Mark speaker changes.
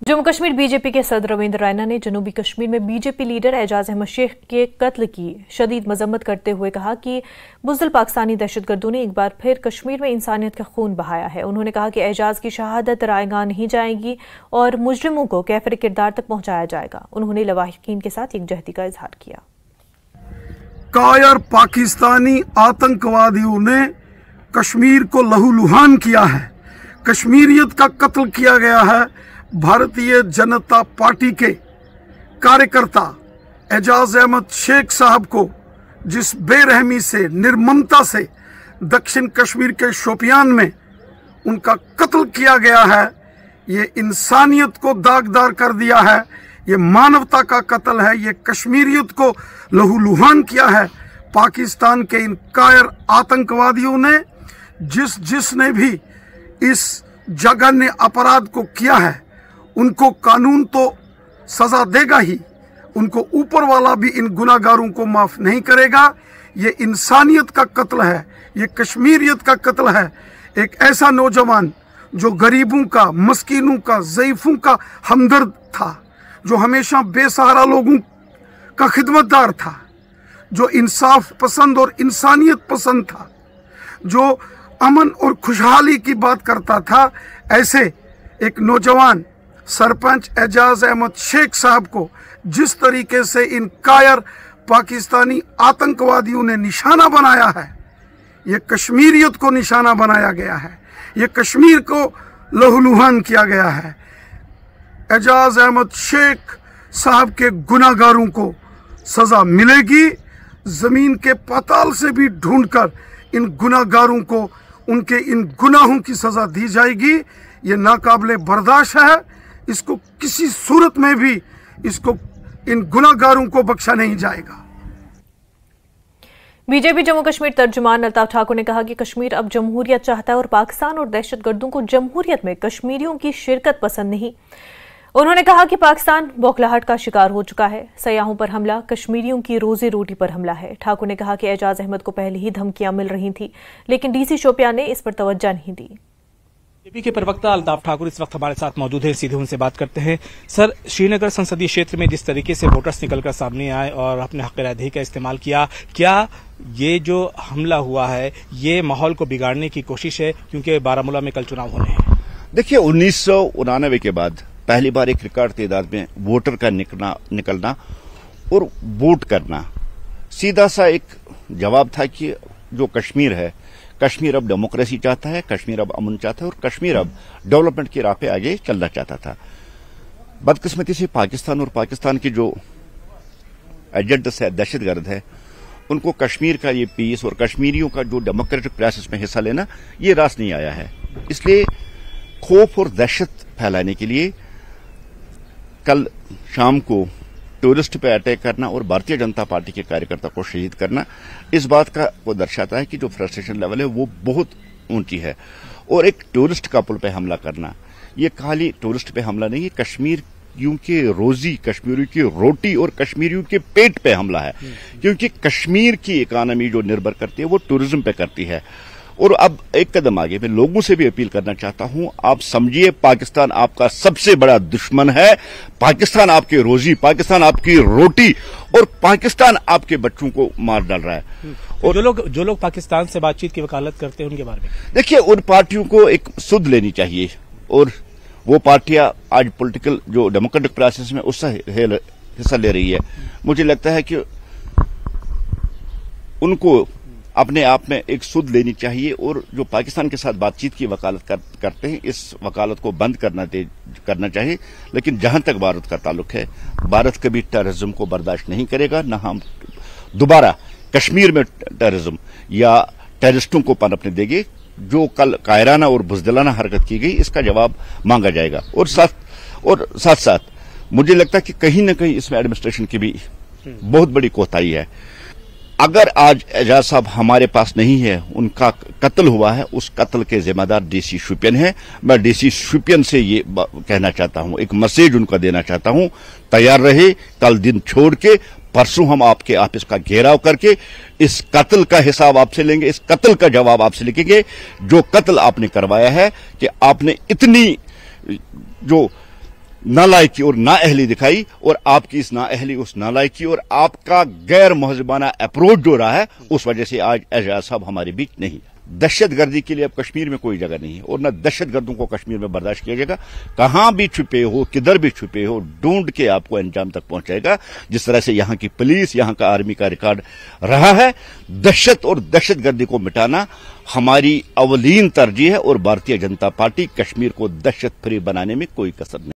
Speaker 1: Jammu Kashmir BJP के सदर रविंद्र रैना ने जनूबी कश्मीर में बीजेपी लीडर एजाज अहमद शेख के कत्ल की शदीद मजम्मत करते हुए कहा कि बुज़दिल पाकिस्तानी दहशतगर्दों ने एक बार फिर कश्मीर में इंसानियत का खून बहाया है। उन्होंने कहा कि एजाज की शहादत रायगां नहीं जाएगी और मुजरिमों को कैफिर किरदार तक पहुंचाया जाएगा। उन्होंने लवाहिकीन के साथ यकजहती का इजहार किया।
Speaker 2: कायर पाकिस्तानी आतंकवादियों ने कश्मीर को लहूलुहान किया है, कश्मीरियत का कत्ल किया गया है। भारतीय जनता पार्टी के कार्यकर्ता एजाज अहमद शेख साहब को जिस बेरहमी से, निर्ममता से दक्षिण कश्मीर के शोपियान में उनका कत्ल किया गया है, ये इंसानियत को दागदार कर दिया है, ये मानवता का कत्ल है, ये कश्मीरियत को लहूलुहान किया है। पाकिस्तान के इन कायर आतंकवादियों ने जिसने भी इस जघन्य अपराध को किया है उनको कानून तो सजा देगा ही, उनको ऊपर वाला भी इन गुनाहगारों को माफ नहीं करेगा। ये इंसानियत का कत्ल है, ये कश्मीरियत का कत्ल है। एक ऐसा नौजवान जो गरीबों का, मस्कीनों का, ज़ईफों का हमदर्द था, जो हमेशा बेसहारा लोगों का खिदमतदार था, जो इंसाफ पसंद और इंसानियत पसंद था, जो अमन और खुशहाली की बात करता था, ऐसे एक नौजवान सरपंच एजाज अहमद शेख साहब को जिस तरीके से इन कायर पाकिस्तानी आतंकवादियों ने निशाना बनाया है, ये कश्मीरियत को निशाना बनाया गया है, ये कश्मीर को लहूलुहान किया गया है। एजाज अहमद शेख साहब के गुनाहगारों को सजा मिलेगी, जमीन के पाताल से भी ढूंढकर इन गुनाहगारों को उनके इन गुनाहों की सजा दी जाएगी। ये नाकाबिले बर्दाश्त है, इसको किसी सूरत में भी इसको इन गुनाहगारों को बख्शा नहीं जाएगा।
Speaker 1: बीजेपी जम्मू कश्मीर तर्जुमान अल्ताफ ठाकुर ने कहा कि कश्मीर अब जमहूरियत चाहता है और पाकिस्तान और दहशतगर्दों को जमहूरियत में कश्मीरियों की शिरकत पसंद नहीं। उन्होंने कहा कि पाकिस्तान बौखलाहट का शिकार हो चुका है, सयाहों पर हमला कश्मीरियों की रोजी रोटी पर हमला है। ठाकुर ने कहा कि एजाज अहमद को पहले ही धमकियां मिल रही थी, लेकिन डीसी शोपियां ने इस पर तवज्जो नहीं दी।
Speaker 3: बीजेपी के प्रवक्ता अल्ताफ ठाकुर इस वक्त हमारे साथ मौजूद हैं, सीधे उनसे बात करते हैं। सर, श्रीनगर संसदीय क्षेत्र में जिस तरीके से वोटर्स निकलकर सामने आए और अपने हक राय का इस्तेमाल किया, क्या ये जो हमला हुआ है ये माहौल को बिगाड़ने की कोशिश है? क्योंकि बारामूला में कल चुनाव होने हैं।
Speaker 4: देखिए, 1999 के बाद पहली बार एक रिकॉर्ड तादाद में वोटर का निकलना और वोट करना, सीधा सा एक जवाब था कि जो कश्मीर है, कश्मीर अब डेमोक्रेसी चाहता है, कश्मीर अब अमन चाहता है और कश्मीर अब डेवलपमेंट की राह पे आगे चलना चाहता था। बदकिस्मती से पाकिस्तान और पाकिस्तान के जो एजेंट्स है, दहशतगर्द है, उनको कश्मीर का ये पीस और कश्मीरियों का जो डेमोक्रेटिक प्रोसेस में हिस्सा लेना ये रास नहीं आया है। इसलिए खौफ और दहशत फैलाने के लिए कल शाम को टूरिस्ट पे अटैक करना और भारतीय जनता पार्टी के कार्यकर्ता को शहीद करना इस बात का वो दर्शाता है कि जो फ्रस्ट्रेशन लेवल है वो बहुत ऊंची है। और एक टूरिस्ट कपल पे हमला करना, ये खाली टूरिस्ट पे हमला नहीं है, कश्मीरियों की रोजी, कश्मीरियों की रोटी और कश्मीरियों के पेट पे हमला है। क्योंकि कश्मीर की इकोनॉमी जो निर्भर करती है वो टूरिज्म पे करती है। और अब एक कदम आगे मैं लोगों से भी अपील करना चाहता हूं, आप समझिए पाकिस्तान आपका सबसे बड़ा दुश्मन है, पाकिस्तान आपकी रोजी, पाकिस्तान आपकी रोटी और पाकिस्तान आपके बच्चों को मार डाल रहा है।
Speaker 3: और जो लोग पाकिस्तान से बातचीत की वकालत करते हैं उनके बारे में
Speaker 4: देखिए, उन पार्टियों को एक सुध लेनी चाहिए और वो पार्टियां आज पॉलिटिकल जो डेमोक्रेटिक प्रोसेस में उससे हिस्सा ले रही है। मुझे लगता है कि उनको अपने आप में एक सुध लेनी चाहिए और जो पाकिस्तान के साथ बातचीत की वकालत करते हैं इस वकालत को बंद करना चाहिए। लेकिन जहां तक भारत का ताल्लुक है, भारत कभी टेररिज्म को बर्दाश्त नहीं करेगा, न हम दोबारा कश्मीर में टेररिज्म या टेररिस्टों को पनपने देंगे। जो कल कायराना और बुज़दिलाना हरकत की गई इसका जवाब मांगा जाएगा। और साथ साथ मुझे लगता है कि कहीं न कहीं इसमें एडमिनिस्ट्रेशन की भी बहुत बड़ी कोताही है। अगर आज एजाज साहब हमारे पास नहीं है, उनका कत्ल हुआ है, उस कत्ल के जिम्मेदार डीसी शोपियान है। मैं डीसी शोपियान से ये कहना चाहता हूं, एक मैसेज उनका देना चाहता हूं, तैयार रहे, कल दिन छोड़ के परसों हम आपके ऑफिस का घेराव करके इस कत्ल का हिसाब आपसे लेंगे, इस कत्ल का जवाब आपसे लिखेंगे। जो कत्ल आपने करवाया है कि आपने इतनी जो नालायकी और नाअहली दिखाई, और आपकी इस नाअहली, उस नालायकी और आपका गैर महजबाना अप्रोच जो रहा है, उस वजह से आज एजाज साहब हमारे बीच नहीं है। दहशतगर्दी के लिए अब कश्मीर में कोई जगह नहीं है और न दहशतगर्दों को कश्मीर में बर्दाश्त किया जाएगा। कहां भी छुपे हो, किधर भी छुपे हो, ढूंढ के आपको अंजाम तक पहुंचाएगा। जिस तरह से यहां की पुलिस, यहां का आर्मी का रिकॉर्ड रहा है, दहशत और दहशतगर्दी को मिटाना हमारी अवलीन तरजीह है और भारतीय जनता पार्टी कश्मीर को दहशत फ्री बनाने में कोई कसर नहीं।